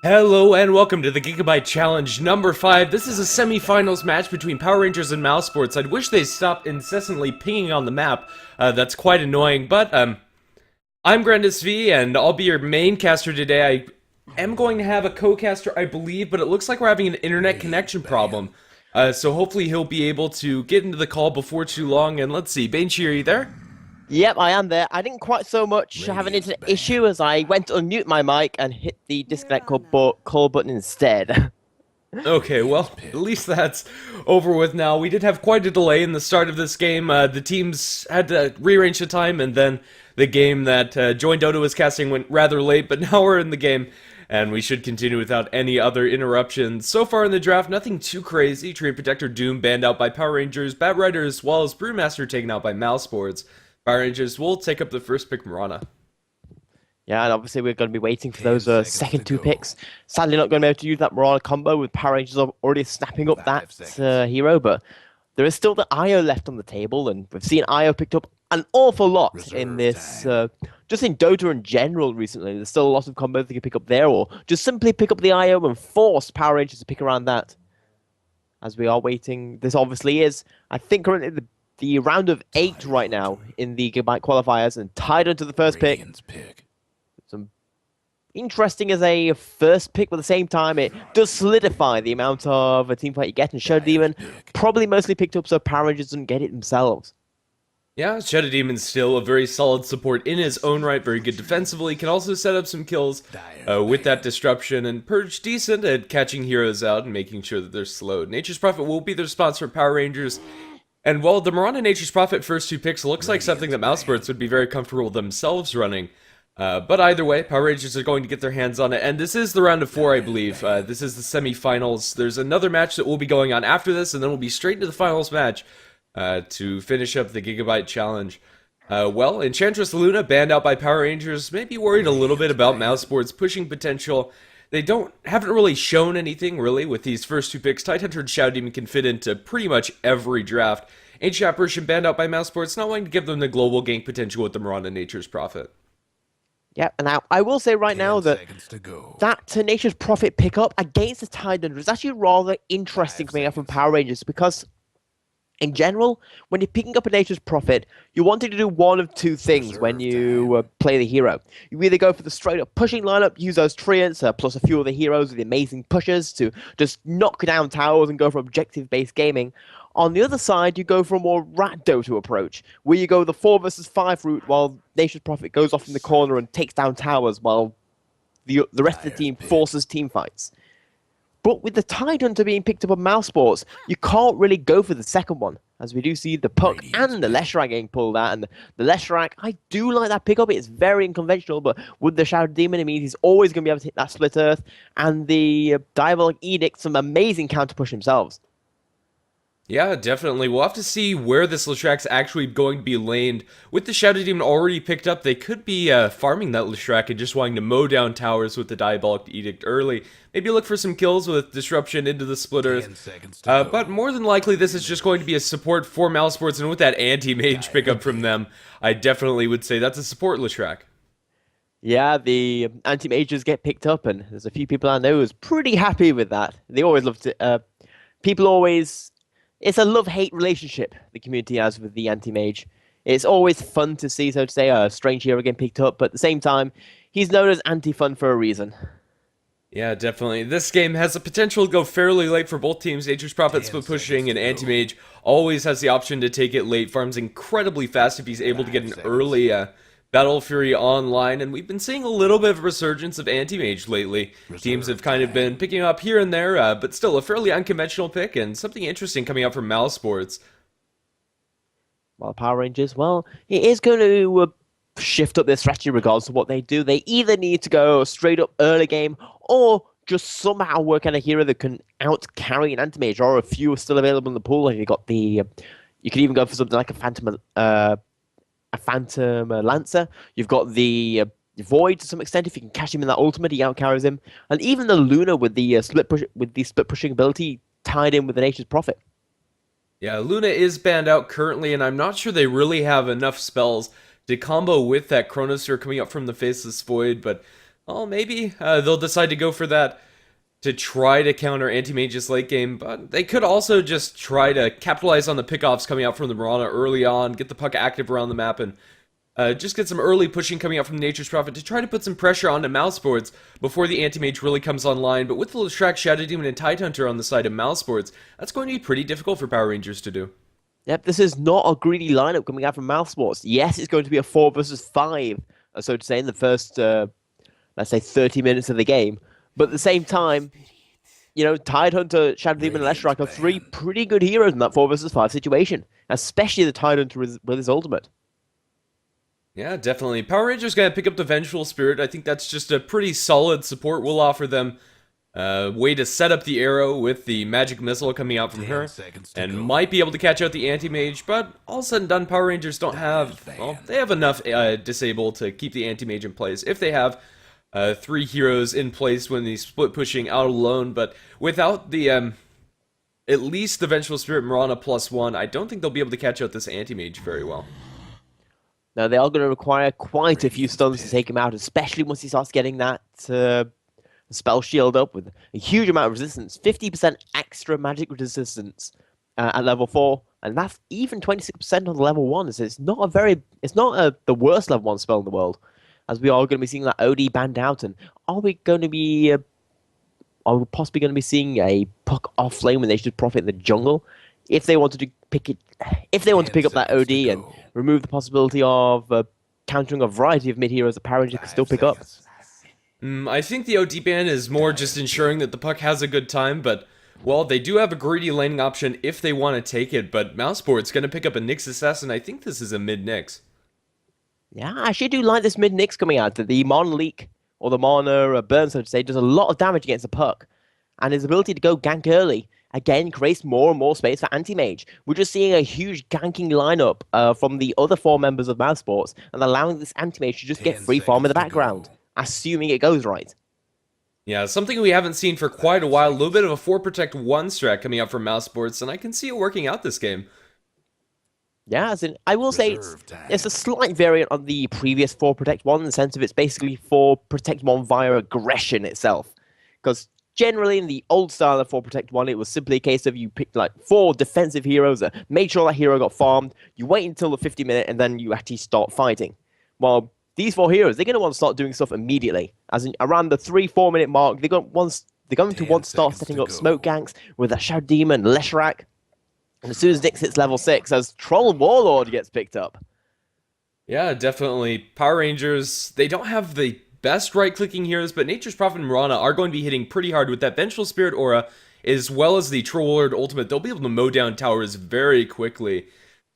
Hello and welcome to the Gigabyte Challenge number 5. This is a semi-finals match between Power Rangers and Mouse Sports. I'd wish they stopped incessantly pinging on the map. That's quite annoying, but I'm Grandis V and I'll be your main caster today. I am going to have a co-caster, I believe, but it looks like we're having an internet connection problem. So hopefully he'll be able to get into the call before too long. And let's see, Banshee, are you there? Yep, I am there. I didn't quite so much have an internet issue as I went to unmute my mic and hit the disconnect call button instead. Okay, well, at least that's over with now. We did have quite a delay in the start of this game. The teams had to rearrange the time, and then the game that Join Dodo was casting went rather late, but now we're in the game, and we should continue without any other interruptions. So far in the draft, nothing too crazy. Tree Protector Doom banned out by Power Rangers, Bat Rider as well as Brewmaster taken out by Mouse Sports. Power Rangers will take up the first pick, Marana. Yeah, and obviously we're going to be waiting for those second two picks. Sadly, not going to be able to use that Marana combo with Power Rangers already snapping up that hero, but there is still the IO left on the table, and we've seen IO picked up an awful lot in this, just in Dota in general recently. There's still a lot of combos you can pick up there, or just simply pick up the IO and force Power Rangers to pick around that. As we are waiting, this obviously is, I think, currently the round of 8 right now in the Gigabyte qualifiers, and tied into the first pick. Some interesting as a first pick, but at the same time, it does solidify the amount of a team fight you get, and Shadow Demon probably mostly picked up so Power Rangers doesn't get it themselves. Yeah, Shadow Demon's still a very solid support in his own right, very good defensively, can also set up some kills with that disruption, and Purge decent at catching heroes out and making sure that they're slowed. Nature's Prophet will be the response for Power Rangers. And while the Marana Nature's Prophet first two picks looks like something that Mouse Sports would be very comfortable themselves running, but either way, Power Rangers are going to get their hands on it, and this is the round of 4, I believe. This is the semi-finals. There's another match that will be going on after this, and then we'll be straight into the finals match to finish up the Gigabyte Challenge. Well, Enchantress Luna, banned out by Power Rangers, may be worried a little bit about Mouse Sports' pushing potential. They haven't really shown anything, really, with these first two picks. Tidehunter and Shadow Demon can fit into pretty much every draft. Ancient Apparition banned out by Mouse Sports, not wanting to give them the global gank potential with the Marana Nature's Prophet. Yeah, and now I will say right now that Nature's Prophet pickup against the Tidehunter is actually rather interesting coming out from Power Rangers, because in general, when you're picking up a Nature's Prophet, you're wanting to do one of two things when you play the hero. You either go for the straight-up pushing lineup, use those treants, plus a few of the heroes with the amazing pushers to just knock down towers and go for objective-based gaming. On the other side, you go for a more rat Dota approach, where you go the 4 versus 5 route while Nature's Prophet goes off in the corner and takes down towers while the rest of the team forces team fights. But with the Tidehunter being picked up on Mouse Sports, you can't really go for the second one, as we do see the Puck and the Leshrac getting pulled out. And the Leshrac, I do like that pickup. It's very unconventional, but with the Shadow Demon, it means he's always going to be able to hit that Split Earth. And the Diabolic Edict, some amazing counter push themselves. Yeah, definitely. We'll have to see where this Leshrac's actually going to be laned. With the Shadow Demon already picked up, they could be farming that Leshrac and just wanting to mow down towers with the Diabolic Edict early. Maybe look for some kills with Disruption into the Split Earth. But more than likely, this is just going to be a support for Mouse Sports, and with that anti-mage pickup from them, I definitely would say that's a support Leshrac. Yeah, the anti-mages get picked up, and there's a few people I know who's pretty happy with that. They always love to... people always... It's a love-hate relationship the community has with the anti-mage. It's always fun to see, so to say, a strange hero getting picked up, but at the same time, he's known as anti-fun for a reason. Yeah, definitely. This game has the potential to go fairly late for both teams. Nature's Prophet split pushing, and Anti-Mage always has the option to take it late. Farms incredibly fast if he's able to get an early Battle Fury online, and we've been seeing a little bit of a resurgence of Anti-Mage lately. Teams have kind of been picking up here and there, but still a fairly unconventional pick, and something interesting coming out from Mouse Sports. While Power Rangers, well, it is going to shift up their strategy regardless of what they do. They either need to go straight up early game, or just somehow work out a hero that can out-carry an Anti-Mage, or a few are still available in the pool. If you got the... you could even go for something like a Phantom Lancer. You've got the Void to some extent. If you can catch him in that ultimate, he outcarries him. And even the Luna with the split pushing ability tied in with the Nature's Prophet. Yeah, Luna is banned out currently, and I'm not sure they really have enough spells to combo with that Chronosphere coming up from the Faceless Void, but Well, maybe they'll decide to go for that to try to counter Anti-Mage's late game, but they could also just try to capitalize on the pickoffs coming out from the Mirana early on, get the puck active around the map, and just get some early pushing coming out from Nature's Prophet to try to put some pressure onto Mouseboards before the Anti-Mage really comes online. But with the Leshrac, Shadow Demon, and Tidehunter on the side of Mouseboards, that's going to be pretty difficult for Power Rangers to do. Yep, this is not a greedy lineup coming out from Mouse Sports. Yes, it's going to be a 4 versus 5, so to say, in the first, let's say, 30 minutes of the game. But at the same time, Tidehunter, Shadow Demon, and Leshrac are 3 pretty good heroes in that 4 versus 5 situation, especially the Tidehunter with his ultimate. Yeah, definitely. Power Rangers gonna pick up the Vengeful Spirit. I think that's just a pretty solid support. We'll offer them a way to set up the arrow with the magic missile coming out from her, and might be able to catch out the Anti-Mage, but all said and done, Power Rangers don't have, well, they have enough disable to keep the Anti-Mage in place. If they have 3 heroes in place when they split pushing out alone, but without the, at least the Vengeful Spirit Mirana +1, I don't think they'll be able to catch out this Anti-Mage very well. Now, they are going to require quite a few stuns to take him out, especially once he starts getting that spell shield up with a huge amount of resistance. 50% extra magic resistance at level 4, and that's even 26% on level 1. So it's not the worst level 1 spell in the world, as we are going to be seeing that OD banned out. And are we possibly going to be seeing a puck off lane when they should profit in the jungle? If they wanted to pick up that OD and remove the possibility of countering a variety of mid heroes that Power Rangers can still pick up. I think the OD ban is more just ensuring that the puck has a good time, but, well, they do have a greedy laning option if they want to take it, but Mouseboard's going to pick up a Nyx Assassin. I think this is a mid-Nyx. Yeah, I actually do like this mid-Nyx coming out. The Mana Leak, or the Mana Burn, so to say, does a lot of damage against the puck, and his ability to go gank early again creates more and more space for Anti-Mage. We're just seeing a huge ganking lineup from the other 4 members of Mousesports and allowing this Anti-Mage to just get free farm in the background, assuming it goes right. Yeah, something we haven't seen for quite a while. A little bit of a 4 Protect 1 strat coming out from Mousesports, and I can see it working out this game. Yeah, as in, I will say it's a slight variant on the previous 4 Protect 1 in the sense of it's basically 4 Protect 1 via aggression itself. Because generally, in the old style of 4 Protect 1, it was simply a case of you picked like 4 defensive heroes, made sure that hero got farmed, you wait until the 50-minute, and then you actually start fighting. Well, these 4 heroes, they're going to want to start doing stuff immediately. As in, around the 3-4 minute mark, they're going to want to start setting up smoke ganks with a Shadow Demon, Leshrac. And as soon as Nyx hits level 6, as Troll Warlord gets picked up. Yeah, definitely. Power Rangers, they don't have the best right-clicking heroes, but Nature's Prophet and Mirana are going to be hitting pretty hard with that Vengeful Spirit aura, as well as the Troll Warlord ultimate. They'll be able to mow down towers very quickly.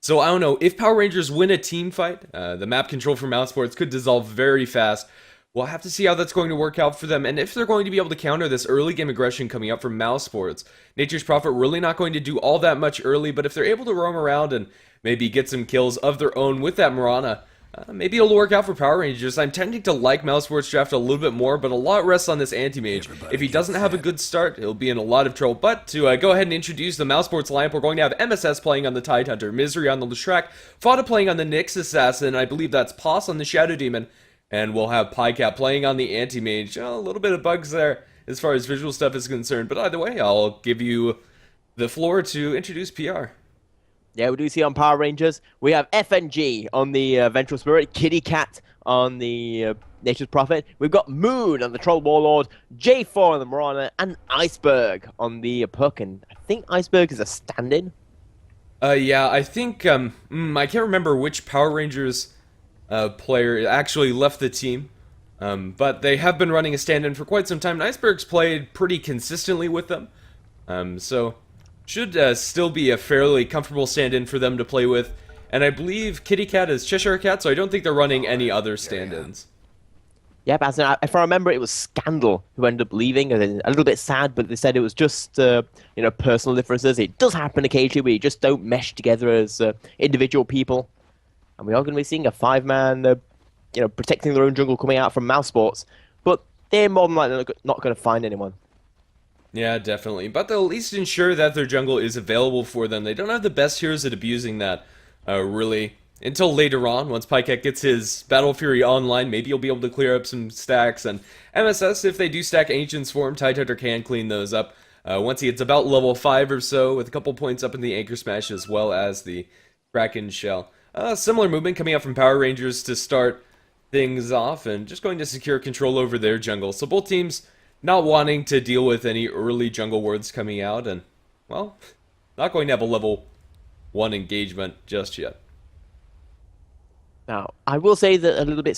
So I don't know, if Power Rangers win a team fight, the map control for Mousesports could dissolve very fast. We'll have to see how that's going to work out for them, and if they're going to be able to counter this early game aggression coming up from Mousesports. Nature's Prophet really not going to do all that much early, but if they're able to roam around and maybe get some kills of their own with that Mirana, maybe it'll work out for Power Rangers. I'm tending to like Mousesports draft a little bit more, but a lot rests on this Anti-Mage. If he doesn't have a good start, he'll be in a lot of trouble. But to go ahead and introduce the Mousesports lineup, we're going to have MSS playing on the Tidehunter, Misery on the Leshrac, Fada playing on the Nyx Assassin, I believe that's Poss on the Shadow Demon, and we'll have PyCap playing on the Anti-Mage. A little bit of bugs there as far as visual stuff is concerned, but either way, I'll give you the floor to introduce PR. Yeah, we do see on Power Rangers, we have FNG on the Vengeful Spirit, Kitty Cat on the Nature's Prophet. We've got Moon on the Troll Warlord, J4 on the Mirana, and Iceberg on the Puck. And I think Iceberg is a stand-in. Yeah, I think, I can't remember which Power Rangers player actually left the team, but they have been running a stand-in for quite some time, and Iceberg's played pretty consistently with them, so should still be a fairly comfortable stand-in for them to play with, and I believe Kitty Cat is Cheshire Cat, so I don't think they're running any other stand-ins. Yep, as in, if I remember, it was Scandal who ended up leaving, and a little bit sad, but they said it was just, personal differences. It does happen occasionally, we just don't mesh together as individual people. And we are going to be seeing a 5-man, protecting their own jungle coming out from Mousesports. But they're more than likely not going to find anyone. Yeah, definitely. But they'll at least ensure that their jungle is available for them. They don't have the best heroes at abusing that, really. until later on, once Pycat gets his Battle Fury online, maybe he'll be able to clear up some stacks. And MSS, if they do stack Ancients for him, Tidehunter can clean those up. Once he gets about level 5 or so, with a couple points up in the Anchor Smash as well as the Kraken Shell. Similar movement coming out from Power Rangers to start things off, and just going to secure control over their jungle. So both teams not wanting to deal with any early jungle wards coming out, and, well, not going to have a level 1 engagement just yet. Now, I will say that a little bit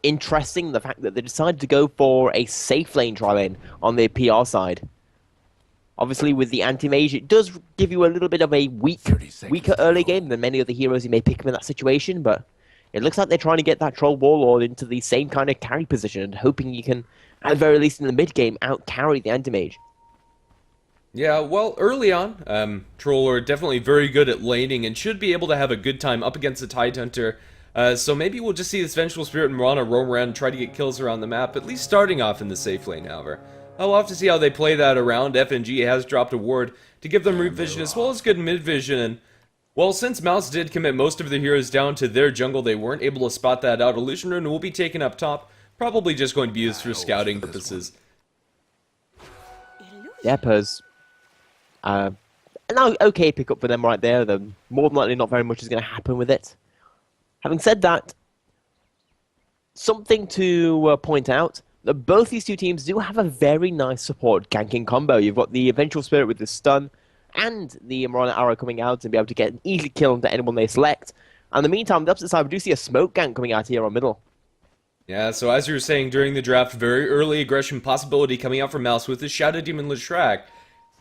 interesting, the fact that they decided to go for a safe lane try-lane on the PR side. Obviously, with the anti-mage, it does give you a little bit of a weaker early game than many other heroes you may pick up in that situation, but it looks like they're trying to get that Troll Warlord into the same kind of carry position and hoping you can, at the very least in the mid-game, out-carry the anti-mage. Yeah, well, early on, Troll are definitely very good at laning and should be able to have a good time up against the Tidehunter. So maybe we'll just see this Vengeful Spirit and Mirana roam around and try to get kills around the map, at least starting off in the safe lane, however. I'll have to see how they play that around. FNG has dropped a ward to give them root vision as well as good mid vision, and well, since Mouz did commit most of their heroes down to their jungle, they weren't able to spot that out. Illusion Rune will be taken up top, probably just going to be used for scouting purposes. Yeah, Pers. An okay pickup for them right there, though more than likely not very much is going to happen with it. Having said that, something to point out, that both these two teams do have a very nice support ganking combo. You've got the Vengeful Spirit with the stun, and the Mirana arrow coming out and be able to get an easy kill onto anyone they select. And in the meantime, on the opposite side, we do see a smoke gank coming out here on middle. Yeah, so as you were saying during the draft, very early aggression possibility coming out from Mouz with his Shadow Demon Leshrac.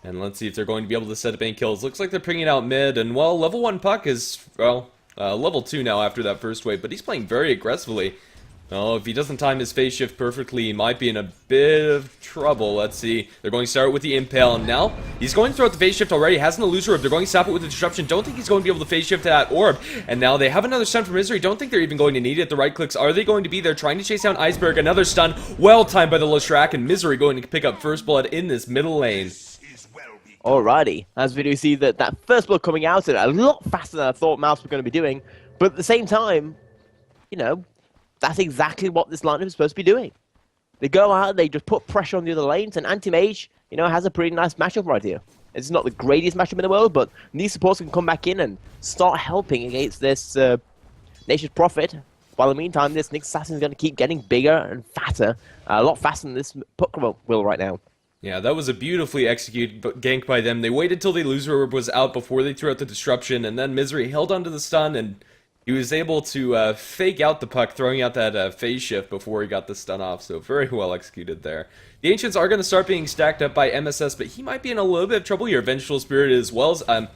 And let's see if they're going to be able to set up any kills. Looks like they're bringing out mid, and well, level 1 Puck is, well, level 2 now after that first wave, but he's playing very aggressively. Oh, if he doesn't time his phase shift perfectly, he might be in a bit of trouble. Let's see. They're going to start with the Impale, and now he's going to throw out the phase shift already. Has an Illusion Orb. They're going to stop it with the Disruption. Don't think he's going to be able to phase shift that orb. And now they have another stun from Misery. Don't think they're even going to need it. The right clicks, are they going to be there trying to chase down Iceberg? Another stun, well timed by the Leshrac, and Misery going to pick up first blood in this middle lane. Alrighty, as we do see that first blood coming out a lot faster than I thought Mouz were going to be doing, but at the same time, you know, that's exactly what this lineup is supposed to be doing. They go out, they just put pressure on the other lanes, and Anti-Mage, you know, has a pretty nice matchup right here. It's not the greatest matchup in the world, but these supports can come back in and start helping against this Nature's Prophet. While in the meantime, this Nyx Assassin is going to keep getting bigger and fatter, a lot faster than this Puck will right now. Yeah, that was a beautifully executed gank by them. They waited till the Illusion Orb was out before they threw out the Disruption, and then Misery held onto the stun, and he was able to fake out the Puck, throwing out that phase shift before he got the stun off, so very well executed there. The Ancients are going to start being stacked up by MSS, but he might be in a little bit of trouble here. Vengeful Spirit as well as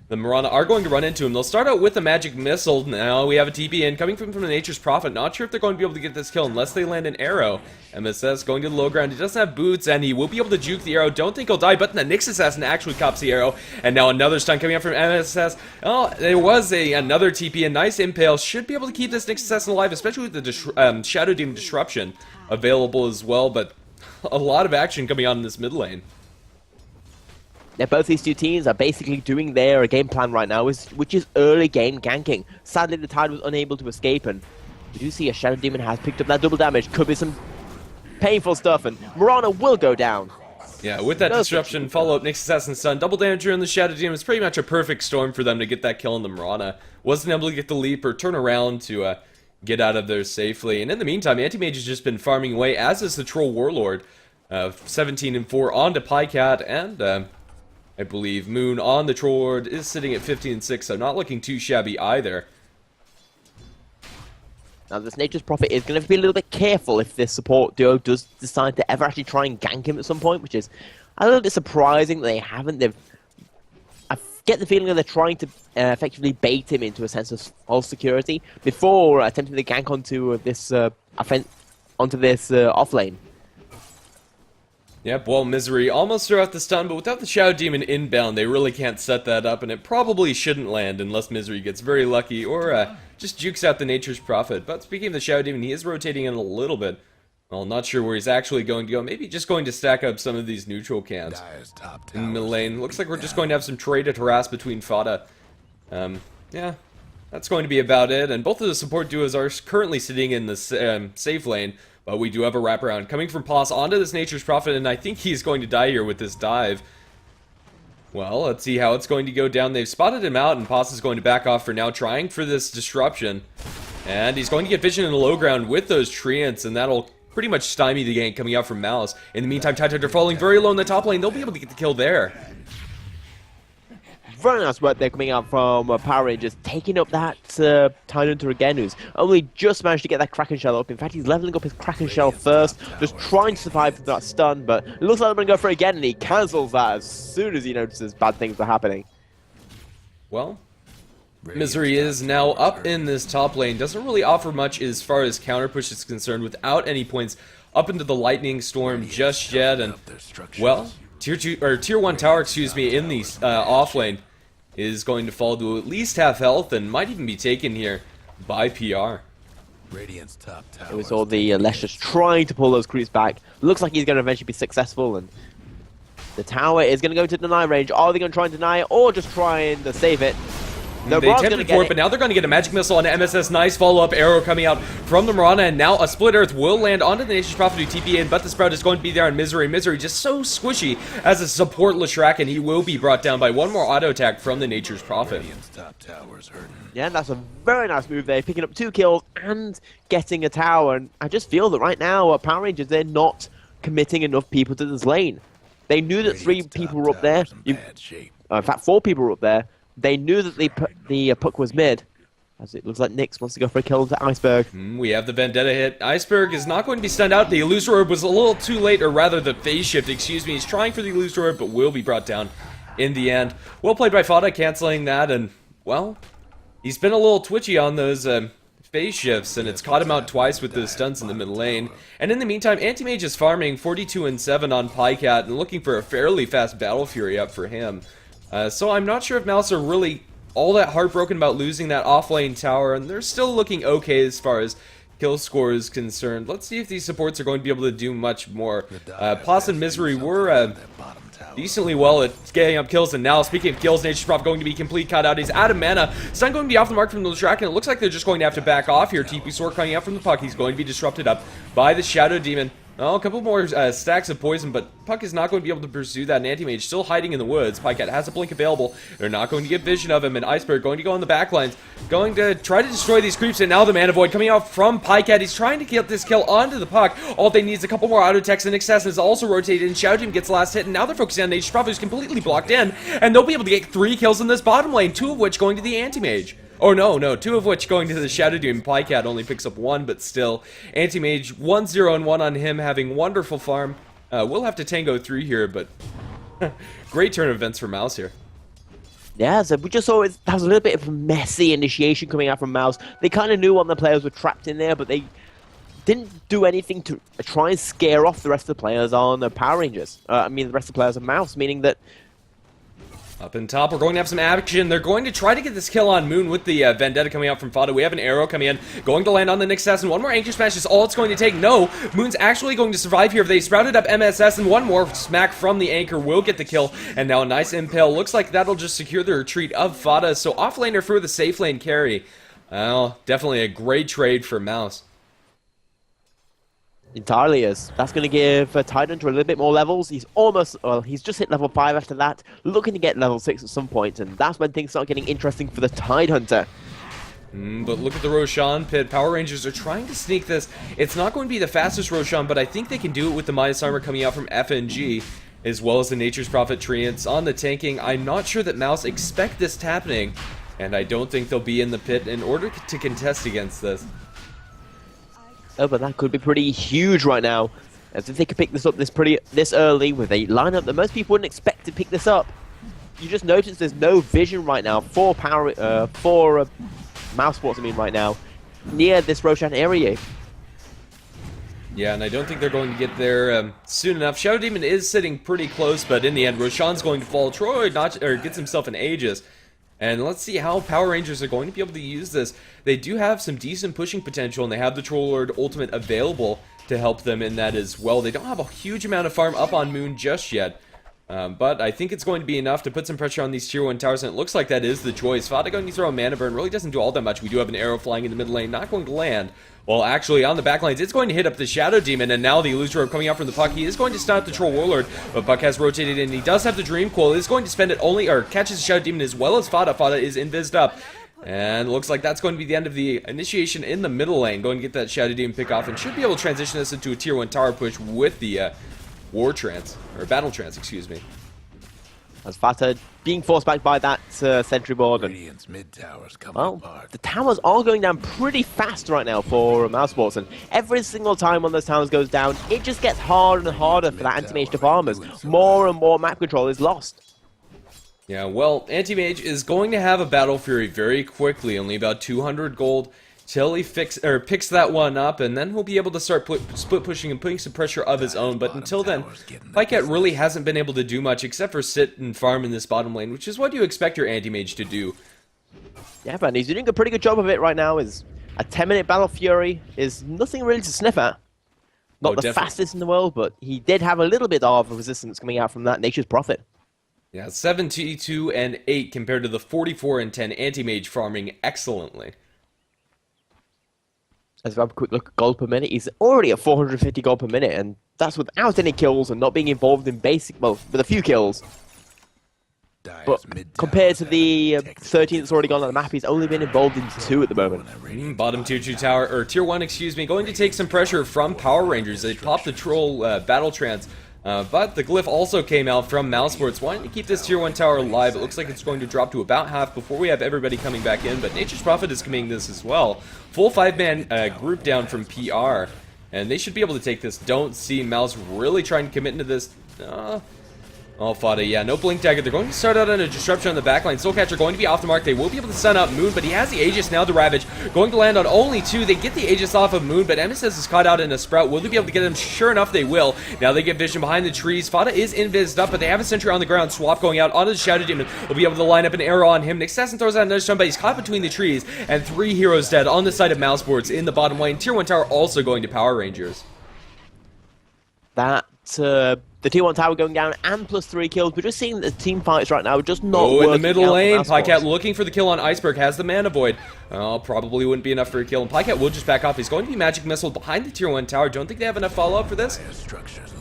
the Mirana are going to run into him. They'll start out with a Magic Missile. Now we have a TP in coming from the Nature's Prophet. Not sure if they're going to be able to get this kill unless they land an arrow. MSS going to the low ground. He doesn't have boots, and he will be able to juke the arrow. Don't think he'll die, but the Nyx Assassin actually cops the arrow. And now another stun coming up from MSS. Oh, there was another TP. A nice Impale. Should be able to keep this Nyx Assassin alive, especially with the Shadow Demon Disruption available as well. But a lot of action coming on in this mid lane. Now, both these two teams are basically doing their game plan right now, which is early game ganking. Sadly, the Tide was unable to escape, and we do see a Shadow Demon has picked up that double damage. Could be some painful stuff, and Mirana will go down. Yeah, with that Disruption, follow-up Nyx Assassin stun, double damage on the Shadow Demon. It's pretty much a perfect storm for them to get that kill on the Mirana. Wasn't able to get the leap or turn around to get out of there safely. And in the meantime, Anti-Mage has just been farming away, as is the Troll Warlord. 17 and 4 onto Pycat, and I believe Moon on the Troll Lord is sitting at 15 and 6, so not looking too shabby either. Now, this Nature's Prophet is going to have to be a little bit careful if this support duo does decide to ever actually try and gank him at some point, which is a little bit surprising that they haven't. I get the feeling that they're trying to effectively bait him into a sense of false security before attempting to gank onto this off lane. Yep, well, Misery almost threw out the stun, but without the Shadow Demon inbound, they really can't set that up, and it probably shouldn't land unless Misery gets very lucky or just jukes out the Nature's Prophet. But speaking of the Shadow Demon, he is rotating in a little bit. Well, not sure where he's actually going to go. Maybe just going to stack up some of these neutral cans in the lane. Looks like we're just going to have some traded harass between Fada. Yeah. that's going to be about it. And both of the support duos are currently sitting in the safe lane. But we do have a wraparound coming from Poss onto this Nature's Prophet, and I think he's going to die here with this dive. Well, let's see how it's going to go down. They've spotted him out, and Poss is going to back off for now, trying for this disruption. And he's going to get vision in the low ground with those treants, and that'll pretty much stymie the gank coming out from Mouz. In the meantime, Tidehunter falling very low in the top lane. They'll be able to get the kill there. Very nice work there coming out from Power Rangers, taking up that Tidehunter again, who's only just managed to get that Kraken Shell up. In fact, he's leveling up his Kraken Shell first, just trying to survive from that stun, but it looks like they're going to go for it again, and he cancels that as soon as he notices bad things are happening. Well, Misery is now up in this top lane. Doesn't really offer much as far as counter push is concerned, without any points up into the Lightning Storm just yet. And, well, Tier 1 tower, excuse me, in the off lane is going to fall to at least half health and might even be taken here by PR. Radiant's top tower. It was all the Lesh's trying to pull those creeps back. Looks like he's going to eventually be successful, and the tower is going to go into deny range. Are they going to try and deny it, or just try and save it? No, they attempted for it, but now they're going to get a magic missile on MSS. Nice follow-up arrow coming out from the Mirana, and now a split earth will land onto the Nature's Prophet who TP in, but the Sprout is going to be there on Misery. Misery just so squishy as a support Leshrac, and he will be brought down by one more auto attack from the Nature's Prophet. Top tower's hurting. Yeah, that's a very nice move there, picking up 2 kills and getting a tower. And I just feel that right now, Power Rangers, they're not committing enough people to this lane. They knew that 3 people were up there. In fact, 4 people were up there. They knew that the puck was mid, as it looks like Nyx wants to go for a kill into Iceberg. We have the Vendetta hit. Iceberg is not going to be stunned out. The Illusory Orb was a little too late, or rather the phase shift, excuse me. He's trying for the Illusory Orb, but will be brought down in the end. Well played by Fada, canceling that, and, well, he's been a little twitchy on those phase shifts, and it's caught him out twice with those stunts in the mid lane. And in the meantime, Anti-Mage is farming 42-7 on Pycat and looking for a fairly fast Battle Fury up for him. So I'm not sure if Mouz are really all that heartbroken about losing that off-lane tower, and they're still looking okay as far as kill score is concerned. Let's see if these supports are going to be able to do much more. Poss and Misery were decently well at getting up kills, and now, speaking of kills, Nature's Prophet going to be complete cut out. He's out of mana. Stun going to be off the mark from the Leshrac, and it looks like they're just going to have to back off here. TP Sword coming out from the puck. He's going to be disrupted up by the Shadow Demon. Oh, a couple more stacks of poison, but Puck is not going to be able to pursue that. And Anti-Mage still hiding in the woods. Pycat has a blink available. They're not going to get vision of him. And Iceberg going to go on the backlines, going to try to destroy these creeps. And now the Mana Void coming out from Pycat. He's trying to get this kill onto the Puck. All they need is a couple more auto attacks, and Excess is also rotated. And Shadow Team gets last hit. And now they're focusing on Nature's Prophet, who's completely blocked in. And they'll be able to get 3 kills in this bottom lane, 2 of which going to the Anti-Mage. Oh, no, 2 of which going to the Shadow Doom. Pycat only picks up 1, but still. Anti-Mage, 1-0-1 on him, having wonderful farm. We'll have to tango through here, but great turn of events for Mouz here. Yeah, so we just saw that was a little bit of a messy initiation coming out from Mouz. They kind of knew when the players were trapped in there, but they didn't do anything to try and scare off the rest of the players on the Power Rangers. The rest of the players on Mouz, meaning that up in top, we're going to have some action. They're going to try to get this kill on Moon with the Vendetta coming out from Fada. We have an arrow coming in, going to land on the Nyx assassin. One more Anchor Smash is all it's going to take. No, Moon's actually going to survive here. They sprouted up MSS, and one more smack from the Anchor will get the kill. And now a nice impale. Looks like that'll just secure the retreat of Fada. So offlaner for the safe lane carry. Well, definitely a great trade for Mouz. Entirely is. That's going to give Tidehunter a little bit more levels. He's almost, well, he's just hit level 5 after that, looking to get level 6 at some point, and that's when things start getting interesting for the Tidehunter. But look at the Roshan pit. Power Rangers are trying to sneak this. It's not going to be the fastest Roshan, but I think they can do it with the Midas Armor coming out from FNG, as well as the Nature's Prophet Treants on the tanking. I'm not sure that Mouz expect this happening, and I don't think they'll be in the pit in order to contest against this. Oh, but that could be pretty huge right now, as if they could pick this up this early with a lineup that most people wouldn't expect to pick this up. You just notice there's no vision right now for Mouse Sports, right now, near this Roshan area. Yeah, and I don't think they're going to get there soon enough. Shadow Demon is sitting pretty close, but in the end, Roshan's going to fall. Troy gets himself an Aegis. And let's see how Power Rangers are going to be able to use this. They do have some decent pushing potential, and they have the Troll Lord Ultimate available to help them in that as well. They don't have a huge amount of farm up on Moon just yet. But I think it's going to be enough to put some pressure on these tier 1 towers, and it looks like that is the choice. Fada going to throw a mana burn, really doesn't do all that much. We do have an arrow flying in the mid lane, not going to land. Well, actually, on the back lines, it's going to hit up the Shadow Demon, and now the Illusion Orb coming out from the Puck. He is going to stun out the Troll Warlord, but Puck has rotated in. He does have the Dream Coil. Is going to spend it only, or catches the Shadow Demon as well as Fada. Fada is invised up. And looks like that's going to be the end of the initiation in the middle lane. Going to get that Shadow Demon pick off, and should be able to transition us into a tier 1 tower push with the Battle Trance, excuse me. As Fata being forced back by that sentry board. And, Radiant's mid towers coming well, apart. the towers are going down pretty fast right now for Mouse, and every single time one of those towers goes down, it just gets harder and harder for that anti-mage to farm as more and more map control is lost. Yeah, well, Anti-Mage is going to have a Battle Fury very quickly, only about 200 gold, till he picks that one up, and then he'll be able to start split pushing and putting some pressure of his own. But until then, Pycat really hasn't been able to do much except for sit and farm in this bottom lane, which is what you expect your Anti-Mage to do. Yeah, but he's doing a pretty good job of it right now. Is a 10-minute Battle Fury is nothing really to sniff at. Not the fastest in the world, but he did have a little bit of resistance coming out from that Nature's Prophet. Yeah, 72 and 8 compared to the 44 and 10 Anti-Mage farming excellently. Let's have a quick look at gold per minute. He's already at 450 gold per minute, and that's without any kills and not being involved in basic, well, with a few kills. But compared to the 13 that's already gone on the map, he's only been involved in 2 at the moment. Bottom tier 2 tower, or tier 1, excuse me, going to take some pressure from Power Rangers. They popped the Troll Battle Trance. But the glyph also came out from Mousesports, wanting to keep this tier 1 tower alive. It looks like it's going to drop to about half before we have everybody coming back in, but Nature's Prophet is committing this as well. Full 5-man group down from PR, and they should be able to take this. Don't see Mouse really trying to commit into this. Oh, Fada, yeah, no Blink Dagger. They're going to start out on a disruption on the backline. Soulcatcher going to be off the mark. They will be able to stun out Moon, but he has the Aegis now to Ravage. Going to land on only 2. They get the Aegis off of Moon, but Emesis is caught out in a Sprout. Will they be able to get him? Sure enough, they will. Now they get vision behind the trees. Fada is invised up, but they have a sentry on the ground. Swap going out onto the Shadow Demon. Will be able to line up an arrow on him. Nick Sasson throws out another stun, but he's caught between the trees. And 3 heroes dead on the side of Mousesports in the bottom lane. Tier 1 tower also going to Power Rangers. That, the tier 1 tower going down and plus 3 kills. We're just seeing the team fights right now are just not in the middle lane, Pycat Pycat looking for the kill on Iceberg, has the Mana Void. Probably wouldn't be enough for a kill, and Pycat will just back off. He's going to be Magic Missile behind the tier 1 tower. Don't think they have enough follow-up for this.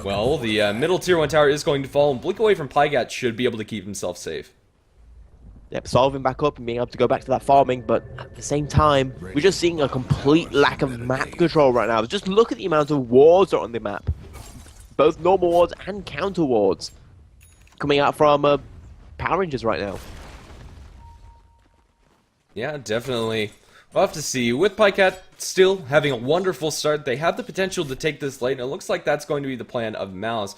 Well, the middle tier 1 tower is going to fall, and Blink away from Pycat should be able to keep himself safe. Yep, solving back up and being able to go back to that farming, but at the same time, we're just seeing a complete lack of map control right now. Just look at the amount of wards that are on the map. Both normal wards and counter wards coming out from Power Rangers right now. Yeah, definitely. We'll have to see. With Pycat still having a wonderful start, they have the potential to take this late, and it looks like that's going to be the plan of Mouse.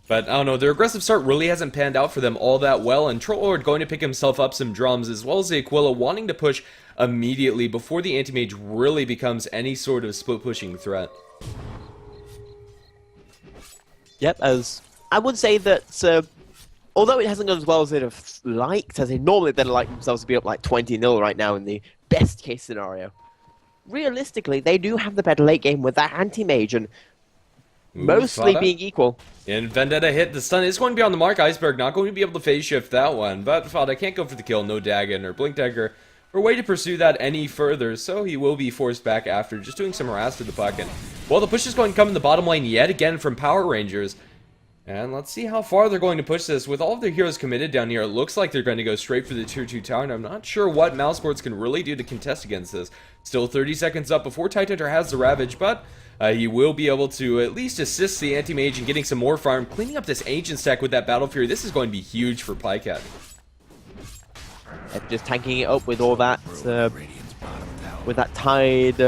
But, I don't know, their aggressive start really hasn't panned out for them all that well, and Troll Lord going to pick himself up some drums, as well as the Aquila wanting to push immediately before the Anti-Mage really becomes any sort of split-pushing threat. Yep, as I would say that although it hasn't gone as well as they'd have liked, as they normally they'd like themselves to be up like 20-0 right now in the best case scenario, realistically they do have the better late game with that anti-mage, and mostly Fada being equal. And Vendetta hit. The stun is going to be on the mark. Iceberg not going to be able to phase shift that one, but Fada can't go for the kill. No Dagon or Blink Dagger or way to pursue that any further, so he will be forced back after just doing some harass to the puck. And well, the push is going to come in the bottom lane yet again from Power Rangers. And let's see how far they're going to push this. With all of their heroes committed down here, it looks like they're going to go straight for the tier 2 tower, and I'm not sure what Mousesports can really do to contest against this. Still 30 seconds up before Tidehunter has the Ravage, but he will be able to at least assist the Anti-Mage in getting some more farm, cleaning up this Ancient stack with that Battle Fury. This is going to be huge for Pycat. Just tanking it up with all that, with that Tide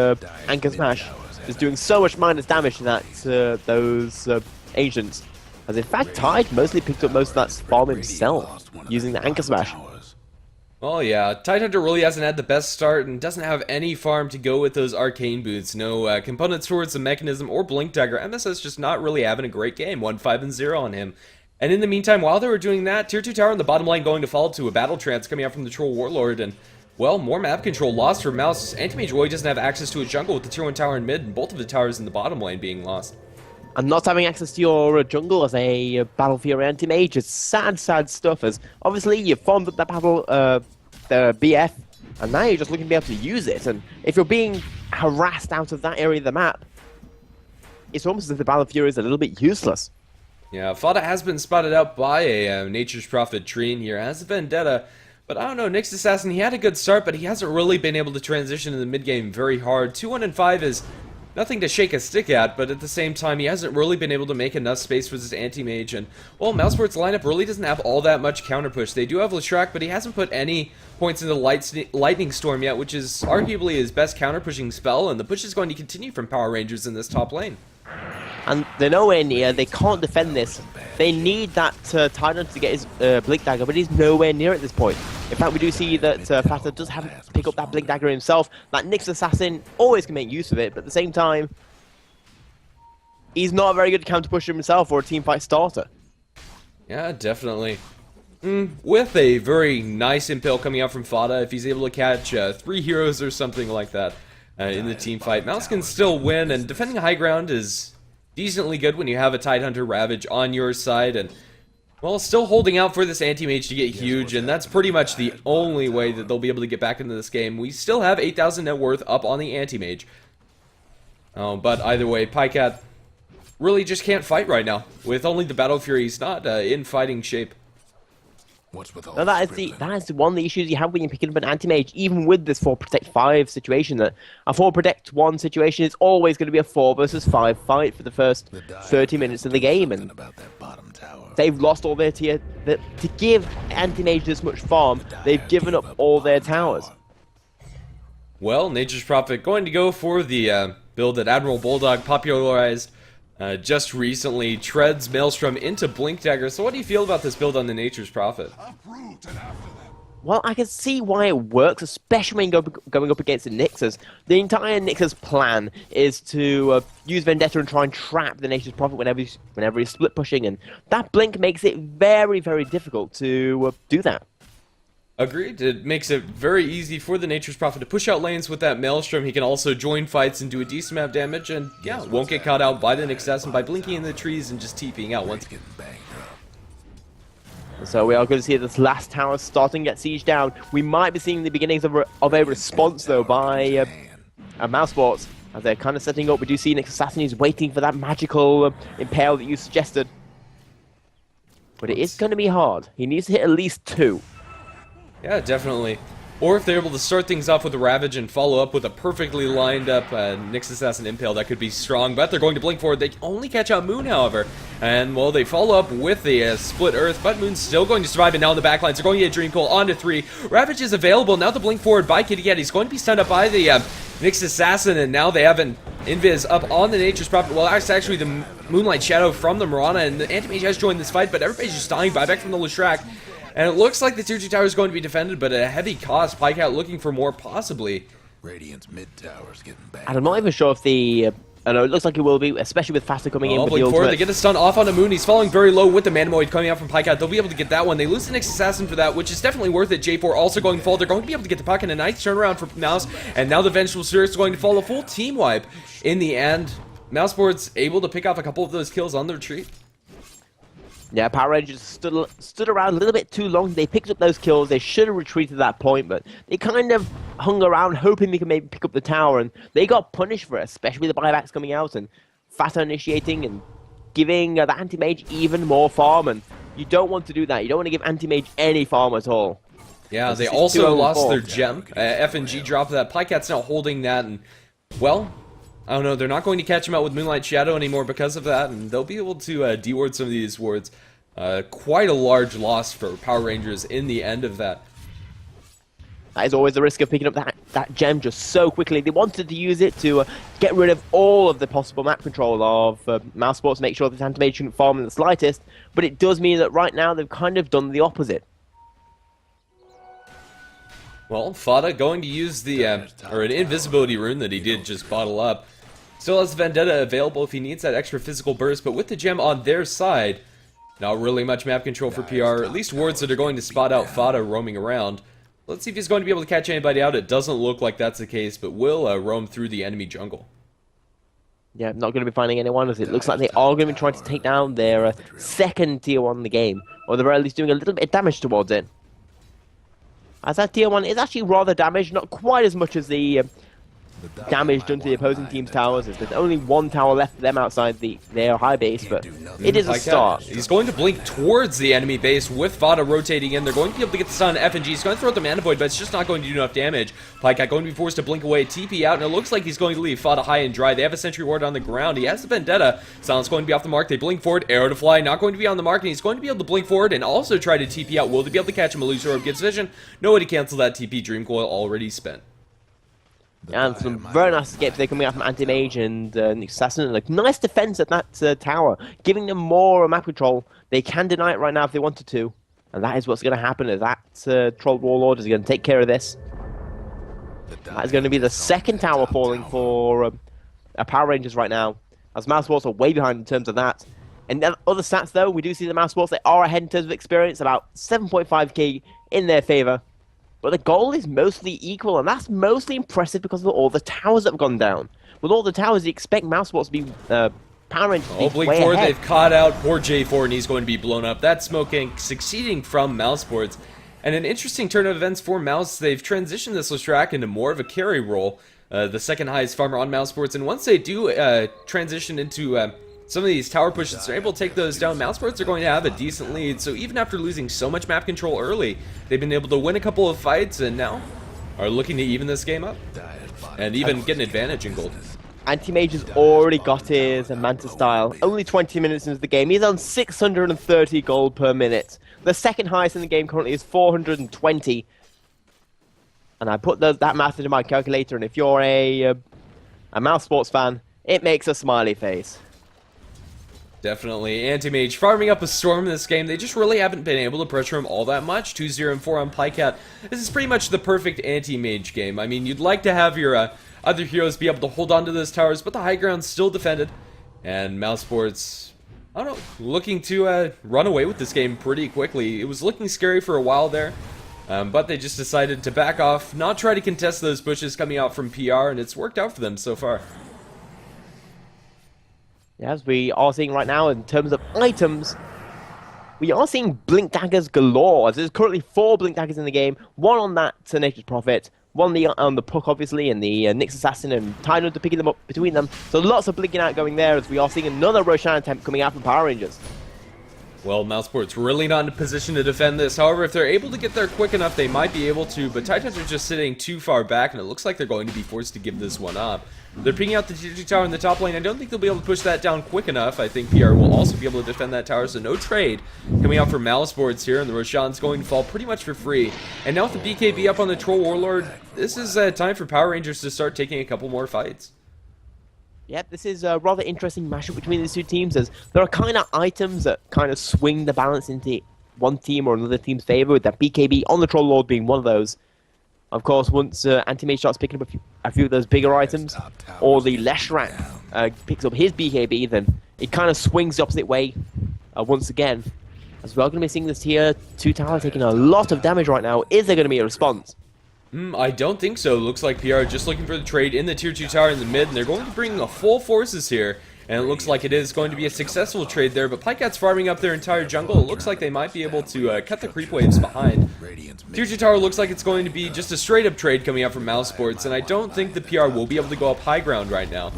Anchor Smash. Just doing so much minus damage to that, those Ancients. As in fact, Tide mostly picked up most of that farm himself, using the Anchor Smash. Oh yeah, Tidehunter really hasn't had the best start and doesn't have any farm to go with those Arcane Boots. No components towards the Mechanism or Blink Dagger. MSS just not really having a great game. 1-5-0 on him. And in the meantime, while they were doing that, Tier 2 Tower on the bottom line going to fall to a Battle Trance coming out from the Troll Warlord. And, well, more map control lost for Mouse. Anti-Mage really doesn't have access to a jungle with the Tier 1 Tower in mid and both of the towers in the bottom lane being lost. And not having access to your jungle as a Battle Fury anti-mage is sad, sad stuff, as obviously you formed up that battle, the BF, and now you're just looking to be able to use it, and if you're being harassed out of that area of the map, it's almost as if the Battle Fury is a little bit useless. Yeah, Fada has been spotted out by a Nature's Prophet Treen here, has a Vendetta, but I don't know, Nyx Assassin, he had a good start, but he hasn't really been able to transition in the mid-game very hard. 2-1-5 is nothing to shake a stick at, but at the same time, he hasn't really been able to make enough space for his anti-mage, and, well, Mousesport's lineup really doesn't have all that much counter-push. They do have Leshrac, but he hasn't put any points into Lightning Storm yet, which is arguably his best counter-pushing spell, and the push is going to continue from Power Rangers in this top lane. And they're nowhere near, they can't defend this. They need that Titan to get his Blink Dagger, but he's nowhere near at this point. In fact, we do see that Fata does have to pick up that Blink Dagger himself. That Nyx Assassin always can make use of it, but at the same time, he's not a very good counter pusher himself or a teamfight starter. Yeah, definitely. With a very nice impale coming out from Fada, if he's able to catch 3 heroes or something like that in the team fight, Mouse can still win, and defending high ground is decently good when you have a Tidehunter Ravage on your side, and, well, still holding out for this anti-mage to get huge, and that's pretty much the only way that they'll be able to get back into this game. We still have 8,000 net worth up on the anti-mage. But either way, Pycat really just can't fight right now. With only the Battle Fury, he's not in fighting shape. What's with all Now that is one of the issues you have when you're picking up an anti-mage, even with this 4 Protect 5 situation, that a 4 Protect 1 situation is always going to be a 4 versus 5 fight for the first 30 minutes of the game, and they've lost all their tier. To give anti-mage this much farm, they've given up all their towers. Well, Nature's Prophet going to go for the build that Admiral Bulldog popularized just recently, treads Maelstrom into Blink Dagger. So what do you feel about this build on the Nature's Prophet? Well, I can see why it works, especially when going up against the Nyxes. The entire Nyxes plan is to use Vendetta and try and trap the Nature's Prophet whenever he's split pushing, and that Blink makes it very, very difficult to do that. Agreed. It makes it very easy for the Nature's Prophet to push out lanes with that Maelstrom. He can also join fights and do a decent amount of damage, and yeah, won't get caught out by the Nyx Assassin by blinking in the trees and just TPing out once. So we are going to see this last tower starting to get sieged down. We might be seeing the beginnings of a response, though, by Mousesports, as they're kind of setting up. We do see Nyx Assassin is waiting for that magical impale that you suggested. But it is going to be hard. He needs to hit at least 2. Yeah, definitely. Or if they're able to start things off with a Ravage and follow up with a perfectly lined up Nyx Assassin Impale, that could be strong. But they're going to blink forward. They only catch out Moon, however. And, well, they follow up with the Split Earth, but Moon's still going to survive. And now in the backlines, they're going to get Dream Coil onto 3. Ravage is available. Now the blink forward by Kitty Cat. He's going to be stunned up by the Nyx Assassin, and now they have an Invis up on the Nature's Prophet. Well, that's actually the Moonlight Shadow from the Mirana, and the Anti-Mage has joined this fight, but everybody's just dying. Buyback from the Leshrac. And it looks like the tier 2 tower is going to be defended, but at a heavy cost. Pycat looking for more, possibly. Radiant's mid tower's getting back. And I'm not even sure if the... I know, it looks like it will be, especially with Faster coming in with the ultimate. They get a stun off on the Moon. He's falling very low with the Manamoid coming out from Pycat. They'll be able to get that one. They lose the Nyx Assassin for that, which is definitely worth it. J4 also going to fall. They're going to be able to get the puck in a nice turnaround for Mouse. And now the Vengeful Spirit is going to fall. A full team wipe in the end. Mouseboard's able to pick off a couple of those kills on the retreat. Yeah, Power Rangers stood around a little bit too long. They picked up those kills. They should have retreated at that point, but they kind of hung around hoping they could maybe pick up the tower, and they got punished for it, especially the buybacks coming out and Fata initiating and giving the Anti-Mage even more farm, and you don't want to do that. You don't want to give Anti-Mage any farm at all. Yeah, they also lost their gem. F and G dropped that. Pycat's now holding that, and, well, I don't know, they're not going to catch him out with Moonlight Shadow anymore because of that, and they'll be able to de-ward some of these wards. Quite a large loss for Power Rangers in the end of that. That is always the risk of picking up that gem just so quickly. They wanted to use it to get rid of all of the possible map control of Mousesports, make sure that Anti-Mage shouldn't farm in the slightest, but it does mean that right now they've kind of done the opposite. Well, Fada going to use the, or an invisibility rune that he did just bottle up. Still has Vendetta available if he needs that extra physical burst, but with the gem on their side, not really much map control for PR, at least wards that are going to spot out Fada roaming around. Let's see if he's going to be able to catch anybody out. It doesn't look like that's the case, but will roam through the enemy jungle. Yeah, not going to be finding anyone, as it looks like they are going to be trying to take down their second tier 1 in the game, or they're at least doing a little bit of damage towards it. As that tier 1 is actually rather damaged, not quite as much as the damage done to the opposing team's towers, as there's only one tower left for them outside their high base, but it is a start. He's going to blink towards the enemy base with Vada rotating in. They're going to be able to get the stun on FNG. He's going to throw out the Mana Void, but it's just not going to do enough damage. Pycat going to be forced to blink away, TP out, and it looks like he's going to leave Vada high and dry. They have a Sentry Ward on the ground. He has the Vendetta. Silence going to be off the mark. They blink forward. Arrow to fly, not going to be on the mark, and he's going to be able to blink forward and also try to TP out. Will they be able to catch him? Illusion Orb gets vision. No way to cancel that TP. Dream Coil already spent. And some very nice escapes there coming out from Anti-Mage and Nick Assassin. Like, nice defense at that tower, giving them more map control. They can deny it right now if they wanted to. And that is what's going to happen, is that Troll Warlord is going to take care of this. That is going to be the second tower falling for Power Rangers right now, as Mousesports are way behind in terms of that. And then other stats, though, we do see the Mousesports, they are ahead in terms of experience, about 7.5k in their favor. But the goal is mostly equal, and that's mostly impressive because of all the towers that have gone down. With all the towers, you expect Mousesports to be Power Rangers to be Blink way forward, ahead. they've caught out poor J4, and he's going to be blown up. That smoking succeeding from Mousesports. And an interesting turn of events for Mouse. They've transitioned this Lestrak into more of a carry role. The second highest farmer on Mousesports, and once they do transition into some of these tower pushes, they're able to take those down. Mousesports are going to have a decent lead, so even after losing so much map control early, they've been able to win a couple of fights, and now are looking to even this game up, and even get an advantage in gold. Anti-Mage has already got his Manta style. Only 20 minutes into the game. He's on 630 gold per minute. The second highest in the game currently is 420. And I put that math into my calculator, and if you're a Mousesports fan, it makes a smiley face. Definitely. Anti-Mage farming up a Storm in this game. They just really haven't been able to pressure him all that much. 2-0 and 4 on Pycat. This is pretty much the perfect Anti-Mage game. I mean, you'd like to have your other heroes be able to hold on to those towers, but the high ground's still defended. And Mousesports, I don't know, looking to run away with this game pretty quickly. It was looking scary for a while there, but they just decided to back off, not try to contest those bushes coming out from PR, and it's worked out for them so far. As we are seeing right now, in terms of items, we are seeing Blink Daggers galore. There's currently 4 Blink Daggers in the game. One on that Nature's Prophet, one on the Puck, obviously, and the Nyx Assassin, and Tidal to picking them up between them. So lots of blinking out going there, as we are seeing another Roshan attempt coming out from Power Rangers. Well, Mousesports really not in a position to defend this. However, if they're able to get there quick enough, they might be able to. But Titans are just sitting too far back, and it looks like they're going to be forced to give this one up. They're picking out the TG tower in the top lane. I don't think they'll be able to push that down quick enough. I think PR will also be able to defend that tower, so no trade coming out for Mousesports here, and the Roshan's going to fall pretty much for free. And now with the BKB up on the Troll Warlord, this is time for Power Rangers to start taking a couple more fights. Yep, this is a rather interesting matchup between these two teams, as there are kind of items that kind of swing the balance into one team or another team's favor, with that BKB on the Troll Lord being one of those. Of course, once Anti-Mage starts picking up a few of those bigger items, or the Leshrak picks up his BKB, then it kind of swings the opposite way once again. As we're going to be seeing this tier 2 tower taking a lot of damage right now. Is there going to be a response? I don't think so. Looks like PR are just looking for the trade in the tier 2 tower in the mid, and they're going to bring full forces here. And it looks like it is going to be a successful trade there, but Pycat's farming up their entire jungle. It looks like they might be able to cut the creep waves behind. Tier 2 tower looks like it's going to be just a straight up trade coming out from Mousesports, and I don't think the PR will be able to go up high ground right now.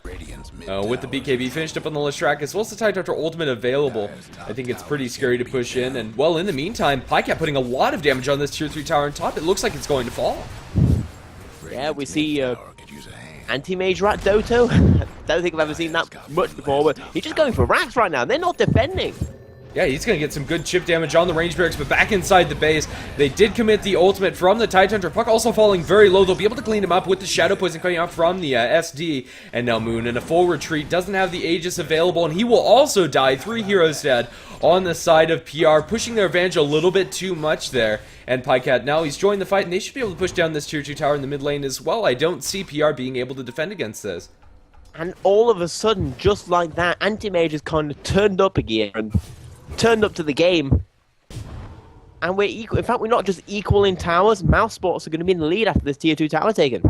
With the BKB finished up on the Leshrak, as well as the TIE Doctor ultimate available, I think it's pretty scary to push in. And well, in the meantime, Pycat putting a lot of damage on this tier 3 tower on top. It looks like it's going to fall. Yeah, we see Anti-Mage Rat Doto. Don't think I've ever seen that much before, but he's just going for racks right now. They're not defending. Yeah, he's going to get some good chip damage on the range barracks, but back inside the base, they did commit the ultimate from the Tide Hunter. Puck also falling very low. They'll be able to clean him up with the Shadow Poison coming out from the SD. And now Moon in a full retreat, doesn't have the Aegis available, and he will also die. 3 heroes dead on the side of PR, pushing their advantage a little bit too much there. And Pycat, now he's joined the fight, and they should be able to push down this tier 2 tower in the mid lane as well. I don't see PR being able to defend against this. And all of a sudden, just like that, Anti-Mage has kind of turned up a gear and turned up to the game. And we're equal. In fact, we're not just equal in towers. Mousesports are going to be in the lead after this tier 2 tower taken.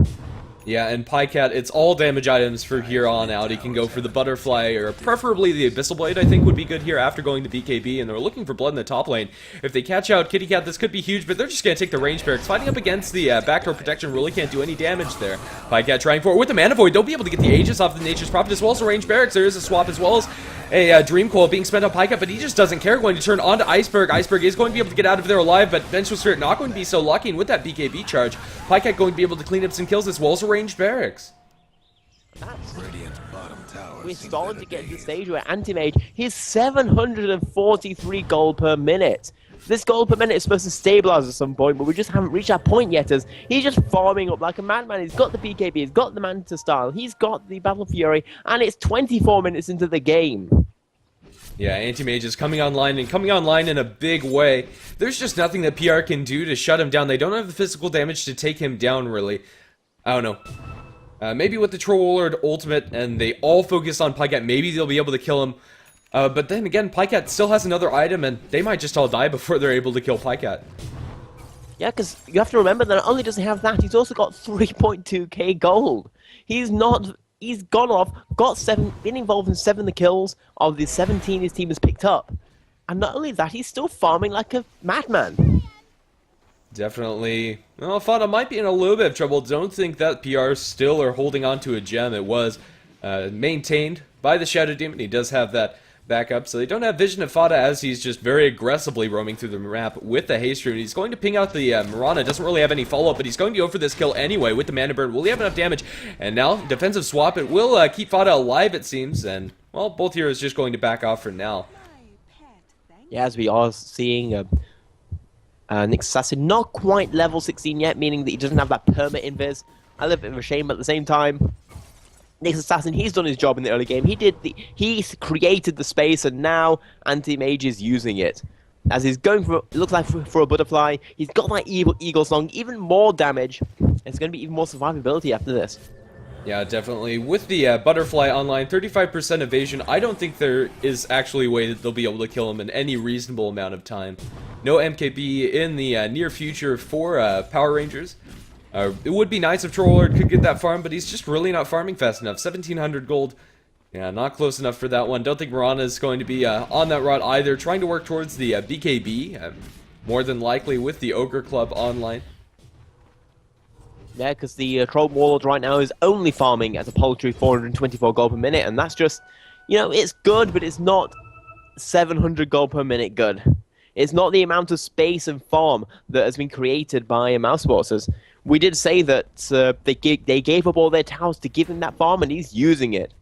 Yeah, and Pycat, it's all damage items for here on out. He can go for the Butterfly, or preferably the Abyssal Blade, I think would be good here after going to BKB, and they're looking for blood in the top lane. If they catch out Kitty Cat, this could be huge, but they're just going to take the range barracks. Fighting up against the backdoor protection really can't do any damage there. Pycat trying for it with the Mana Void. They'll be able to get the Aegis off the Nature's Prophet as well as the range barracks. There is a swap as well as a Dream Coil being spent on Pycat, but he just doesn't care. Going to turn onto Iceberg. Iceberg is going to be able to get out of there alive, but Vengeful Spirit not going to be so lucky, and with that BKB charge, Pycat going to be able to clean up some kills as well as a ranged barracks. We're starting to get to the stage where Anti-Mage, he's 743 gold per minute. This gold per minute is supposed to stabilize at some point, but we just haven't reached that point yet, as he's just farming up like a madman. He's got the BKB, he's got the Manta style, he's got the Battle Fury, and it's 24 minutes into the game. Yeah, Anti-Mage is coming online, and coming online in a big way. There's just nothing that PR can do to shut him down. They don't have the physical damage to take him down, really. I don't know. Maybe with the Troll Warlord ultimate, and they all focus on Pycat, maybe they'll be able to kill him. But then again, Pycat still has another item, and they might just all die before they're able to kill Pycat. Yeah, because you have to remember that not only does he have that, he's also got 3.2k gold. He's gone off, been involved in 7 of the kills of the 17 his team has picked up. And not only that, he's still farming like a madman. Definitely. Well, Fada might be in a little bit of trouble. Don't think that PR still are holding on to a gem. It was maintained by the Shadow Demon. He does have that backup, so they don't have vision of Fada as he's just very aggressively roaming through the map with the haste rune. He's going to ping out the Mirana. Doesn't really have any follow-up, but he's going to go for this kill anyway with the Mana Burn. Will he have enough damage? And now, defensive swap. It will keep Fada alive, it seems, and, well, both heroes just going to back off for now. Yeah, as we are seeing Nick Assassin not quite level 16 yet, meaning that he doesn't have that perma invis. A little bit of a shame, but at the same time, Nick Assassin, he's done his job in the early game. He created the space, and now Anti-Mage is using it. As he's going for, it looks like for a butterfly, he's got that Eagle Song, even more damage. It's going to be even more survivability after this. Yeah, definitely. With the Butterfly online, 35% evasion, I don't think there is actually a way that they'll be able to kill him in any reasonable amount of time. No MKB in the near future for Power Rangers. It would be nice if Troll Lord could get that farm, but he's just really not farming fast enough. 1,700 gold. Yeah, not close enough for that one. Don't think Mirana is going to be on that route either. Trying to work towards the BKB, more than likely with the Ogre Club online. Yeah, because the Troll Warlord right now is only farming at a paltry 424 gold per minute, and that's just, you know, it's good, but it's not 700 gold per minute good. It's not the amount of space and farm that has been created by Mouse Sports. We did say that they gave up all their towers to give him that farm, and he's using it.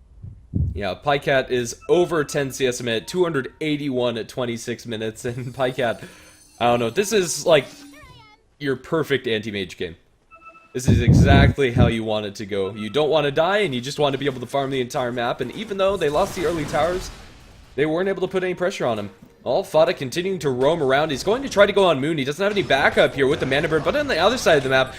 Yeah, Pycat is over 10 CS a minute, 281 at 26 minutes, and Pycat, I don't know, this is like your perfect anti-mage game. This is exactly how you want it to go. You don't want to die, and you just want to be able to farm the entire map, and even though they lost the early towers, they weren't able to put any pressure on him. All Fada continuing to roam around. He's going to try to go on Moon. He doesn't have any backup here with the Mana Burn, but on the other side of the map,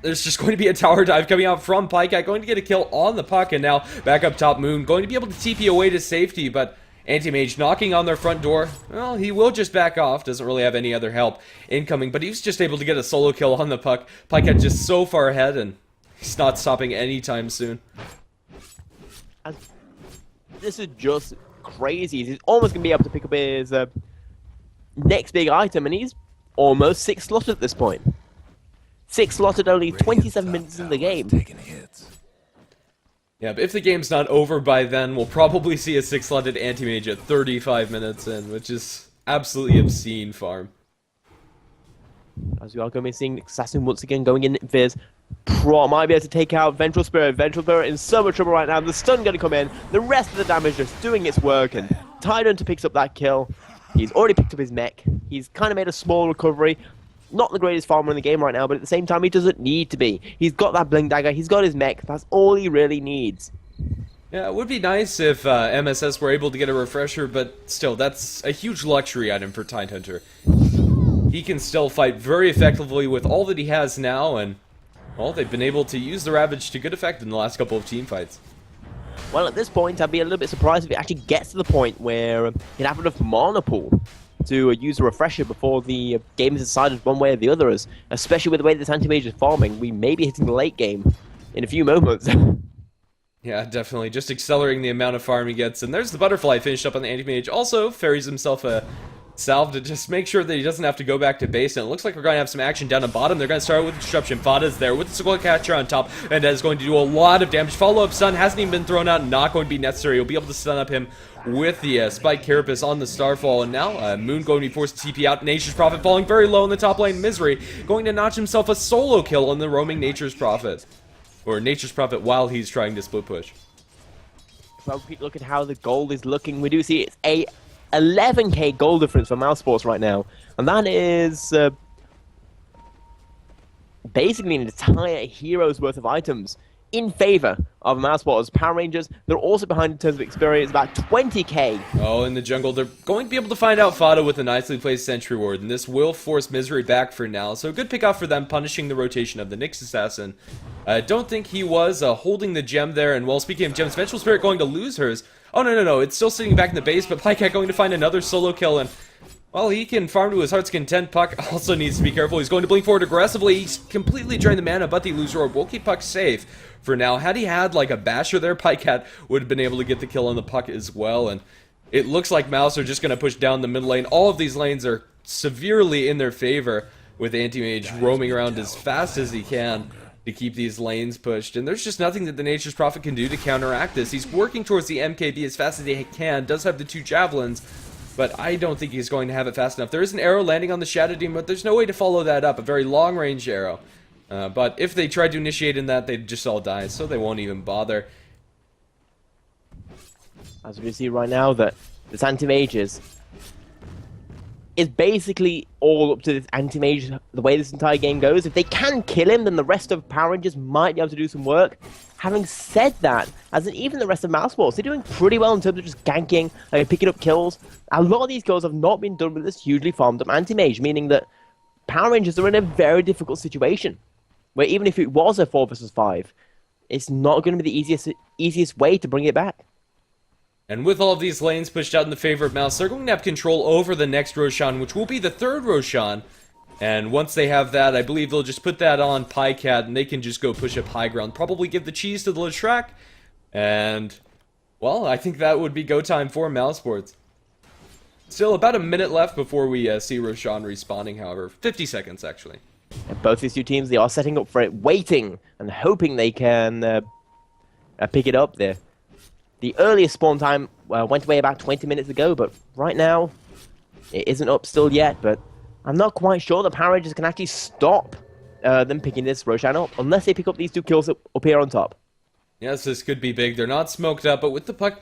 there's just going to be a tower dive coming out from Pycat, going to get a kill on the puck, and now back up top Moon, going to be able to TP away to safety, but Anti-Mage knocking on their front door. Well, he will just back off, doesn't really have any other help incoming, but he's just able to get a solo kill on the puck. Pycat just so far ahead, and he's not stopping anytime soon. This is just crazy. He's almost going to be able to pick up his next big item, and he's almost 6 slotted at this point. 6 slotted only 27 minutes in the game. Yeah, but if the game's not over by then, we'll probably see a 6-slotted anti-mage at 35 minutes in, which is absolutely obscene farm. As we are going to be seeing Assassin once again going in Viz. Might be able to take out Vengeful Spirit. Vengeful Spirit in so much trouble right now. The stun going to come in. The rest of the damage just doing its work, and Tidehunter picks up that kill. He's already picked up his mech. He's kind of made a small recovery. Not the greatest farmer in the game right now, but at the same time, he doesn't need to be. He's got that Blink Dagger, he's got his mech, that's all he really needs. Yeah, it would be nice if MSS were able to get a refresher, but still, that's a huge luxury item for Tidehunter. He can still fight very effectively with all that he has now, and, well, they've been able to use the Ravage to good effect in the last couple of team fights. Well, at this point, I'd be a little bit surprised if it actually gets to the point where he'd have enough mana pool to use a refresher before the game is decided one way or the other, especially with the way this anti-mage is farming. We may be hitting the late game in a few moments. Yeah, definitely. Just accelerating the amount of farm he gets. And there's the butterfly finished up on the anti-mage. Also, ferries himself a salve to just make sure that he doesn't have to go back to base. And it looks like we're going to have some action down the bottom. They're going to start with Disruption. Fada's there with the Skull Catcher on top. And that is going to do a lot of damage. Follow-up stun hasn't even been thrown out. Not going to be necessary. He'll be able to stun up him with the Spike Carapace on the Starfall. And now, Moon going to be forced to TP out. Nature's Prophet falling very low in the top lane. Misery going to notch himself a solo kill on the roaming Nature's Prophet. Or Nature's Prophet while he's trying to split push. Well, look at how the gold is looking. We do see it's a 11k gold difference for Mousesports right now. And that is basically an entire hero's worth of items in favor of Mousesports. Power Rangers, they're also behind in terms of experience, about 20k. Oh, in the jungle, they're going to be able to find out Fada with a nicely placed Sentry Ward, and this will force Misery back for now. So a good pick off for them, punishing the rotation of the Nyx Assassin. I don't think he was holding the gem there, and well, speaking of gems, Vengeful Spirit going to lose hers. Oh, no, it's still sitting back in the base, but Pycat going to find another solo kill, and well, he can farm to his heart's content. Puck also needs to be careful. He's going to blink forward aggressively. He's completely drained the mana, but the Loser Orb will keep Puck safe for now. Had he had like a basher there, Pycat would have been able to get the kill on the Puck as well. And it looks like Mouse are just going to push down the mid lane. All of these lanes are severely in their favor, with Anti-Mage roaming around as fast as he can to keep these lanes pushed. And there's just nothing that the Nature's Prophet can do to counteract this. He's working towards the MKB as fast as he can. Does have the 2 javelins, but I don't think he's going to have it fast enough. There is an arrow landing on the Shadow Demon, but there's no way to follow that up. A very long-range arrow. But if they tried to initiate in that, they'd just all die, so they won't even bother. As we see right now, that this Anti-Mage is basically all up to this Anti-Mage, the way this entire game goes. If they can kill him, then the rest of Power Rangers might be able to do some work. Having said that, as in even the rest of Mousesports, they're doing pretty well in terms of just ganking and picking up kills. A lot of these kills have not been done with this hugely farmed up Anti-Mage, meaning that Power Rangers are in a very difficult situation, where even if it was a 4 versus 5, it's not going to be the easiest way to bring it back. And with all of these lanes pushed out in the favor of Mouse, they're going to have control over the next Roshan, which will be the 3rd Roshan. And once they have that, I believe they'll just put that on Pycat, and they can just go push up high ground. Probably give the cheese to the Leshrac. And, well, I think that would be go time for Mousesports. Still about a minute left before we see Roshan respawning, however. 50 seconds, actually. And both these two teams, they are setting up for it, waiting and hoping they can pick it up there. The earliest spawn time went away about 20 minutes ago, but right now, it isn't up still yet, but I'm not quite sure that Power Rangers can actually stop them picking this Roshan up, unless they pick up these 2 kills up here on top. Yes, this could be big. They're not smoked up, but with the Puck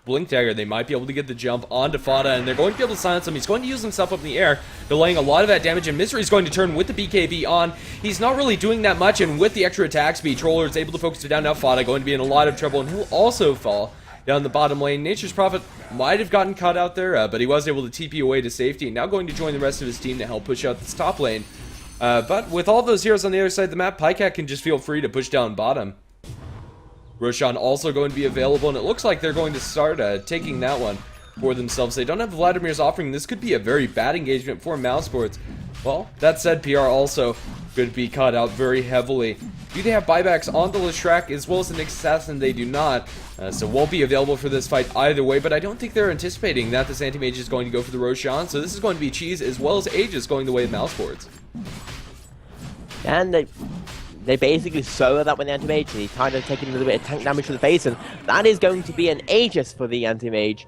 Blink Dagger, they might be able to get the jump onto Fada, and they're going to be able to silence him. He's going to use himself up in the air, delaying a lot of that damage, and Misery's going to turn with the BKB on. He's not really doing that much, and with the extra attack speed, Troller is able to focus it down. Now Fada going to be in a lot of trouble, and he'll also fall down the bottom lane. Nature's Prophet might have gotten caught out there, but he was able to TP away to safety, and now going to join the rest of his team to help push out this top lane. But with all those heroes on the other side of the map, Pycat can just feel free to push down bottom. Roshan also going to be available, and it looks like they're going to start taking that one for themselves. They don't have Vladimir's offering. This could be a very bad engagement for Mousesports. Well, that said, PR also could be caught out very heavily. Do they have buybacks on the Leshrac as well as the Nyx Assassin? They do not, so won't be available for this fight either way, but I don't think they're anticipating that this Anti-Mage is going to go for the Roshan, so this is going to be cheese as well as Aegis going the way of Mousesports. And they basically solo that with the Anti-Mage, and he's kind of taking a little bit of tank damage to the face, and that is going to be an Aegis for the Anti-Mage.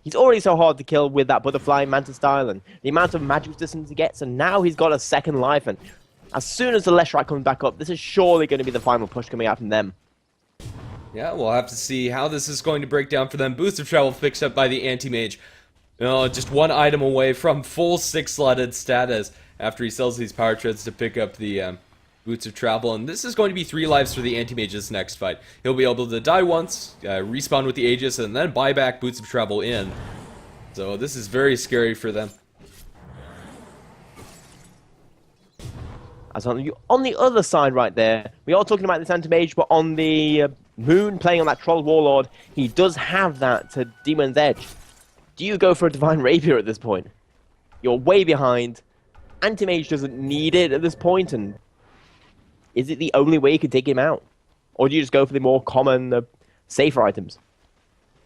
He's already so hard to kill with that Butterfly Manta style, and the amount of magic resistance he gets, and now he's got a second life, and as soon as the Leshrac comes back up, this is surely going to be the final push coming out from them. Yeah, we'll have to see how this is going to break down for them. Boost of Travel fixed up by the Anti-Mage. Just one item away from full 6-slotted status after he sells these power treads to pick up the Boots of Travel, and this is going to be 3 lives for the Anti-Mage's next fight. He'll be able to die once, respawn with the Aegis, and then buy back Boots of Travel in. So this is very scary for them. As on the other side right there, we are talking about this Anti-Mage, but on the Moon playing on that Troll Warlord, he does have that Demon's Edge. Do you go for a Divine Rapier at this point? You're way behind. Anti-Mage doesn't need it at this point, and is it the only way you can take him out? Or do you just go for the more common, safer items?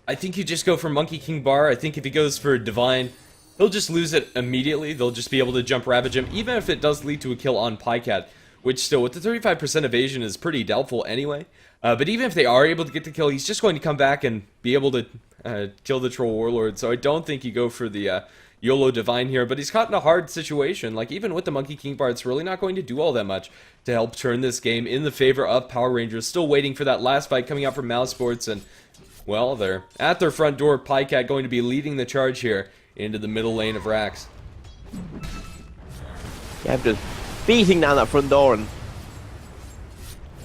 I think you just go for Monkey King Bar. I think if he goes for Divine, he'll just lose it immediately. They'll just be able to jump Ravage him, even if it does lead to a kill on Pycat, which still, with the 35% evasion, is pretty doubtful anyway. But even if they are able to get the kill, he's just going to come back and be able to kill the Troll Warlord. So I don't think you go for the YOLO Divine here, but he's caught in a hard situation. Like, even with the Monkey King Bar, it's really not going to do all that much to help turn this game in the favor of Power Rangers. Still waiting for that last fight coming out from Mouse Sports, and well, they're at their front door. Pycat going to be leading the charge here into the middle lane of Rax. Yeah, just beating down that front door, and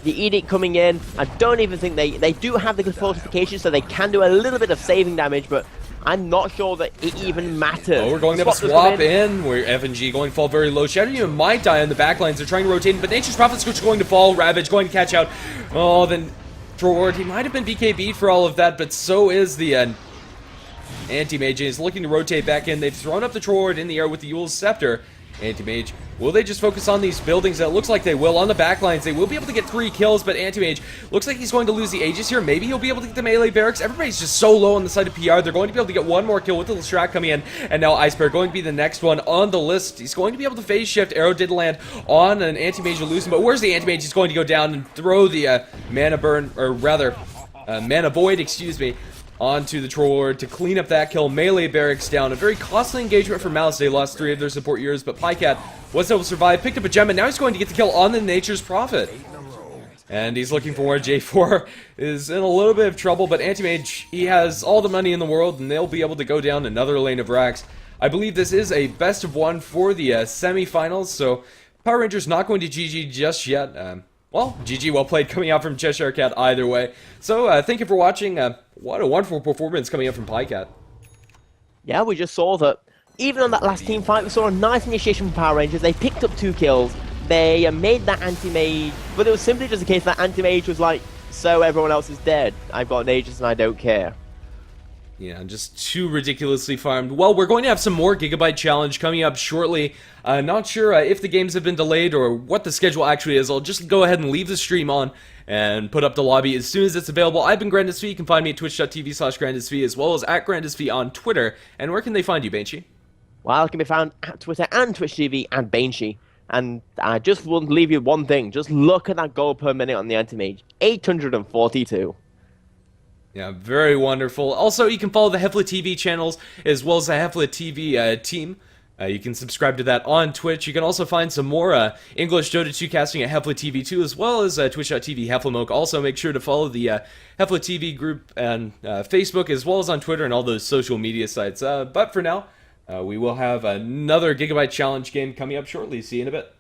the Edict coming in. I don't even think they do have the fortification, so they can do a little bit of saving damage, but I'm not sure that it even matters. Oh, we're going to have a swap in where FNG going to fall very low. Shadow Demon might die on the backlines. They're trying to rotate, but Nature's Prophet's going to fall. Ravage going to catch out. Oh, then Troll, he might have been BKB'd for all of that, but so is the Anti-Mage. He's looking to rotate back in. They've thrown up the Troll in the air with the Yule's Scepter. Anti-Mage, will they just focus on these buildings? It looks like they will. On the backlines, they will be able to get 3 kills, but Anti-Mage looks like he's going to lose the Aegis here. Maybe he'll be able to get the melee barracks. Everybody's just so low on the side of PR. They're going to be able to get one more kill with the Lestrak coming in, and now Ice Bear going to be the next one on the list. He's going to be able to phase shift. Arrow did land on an Anti-Mage illusion, but where's the Anti-Mage? He's going to go down and throw the Mana Burn, or rather, Mana Void, excuse me, onto the Troll Lord to clean up that kill. Melee barracks down. A very costly engagement for Mouse. They lost 3 of their support years, but Pycat was able to survive, picked up a gem, and now he's going to get the kill on the Nature's Prophet. And he's looking for more. J4 is in a little bit of trouble, but Anti-Mage, he has all the money in the world, and they'll be able to go down another lane of Rax. I believe this is a best of 1 for the semifinals, so Power Rangers not going to GG just yet. Well, GG, well played, coming out from Cheshire Cat either way. So, thank you for watching. What a wonderful performance coming up from Pycat. Yeah, we just saw that even on that last team fight, we saw a nice initiation from Power Rangers. They picked up 2 kills. They made that Anti-Mage, but it was simply just a case that Anti-Mage was like, so everyone else is dead. I've got an Aegis and I don't care. Yeah, just too ridiculously farmed. Well, we're going to have some more Gigabyte challenge coming up shortly. Not sure if the games have been delayed or what the schedule actually is. I'll just go ahead and leave the stream on and put up the lobby as soon as it's available. I've been GrandisV. You can find me at twitch.tv/GrandisV as well as at GrandisV on Twitter. And where can they find you, Banshee? Well, it can be found at Twitter and Twitch TV and Banshee. And I just want to leave you one thing. Just look at that gold per minute on the Anti-Mage. 842. Yeah, very wonderful. Also, you can follow the Heflatv channels as well as the Heflatv team. You can subscribe to that on Twitch. You can also find some more English Dota 2 casting at Heflatv 2 as well as twitch.tv Heflamoke. Also, make sure to follow the Heflatv group and Facebook as well as on Twitter and all those social media sites. But for now, we will have another Gigabyte challenge game coming up shortly. See you in a bit.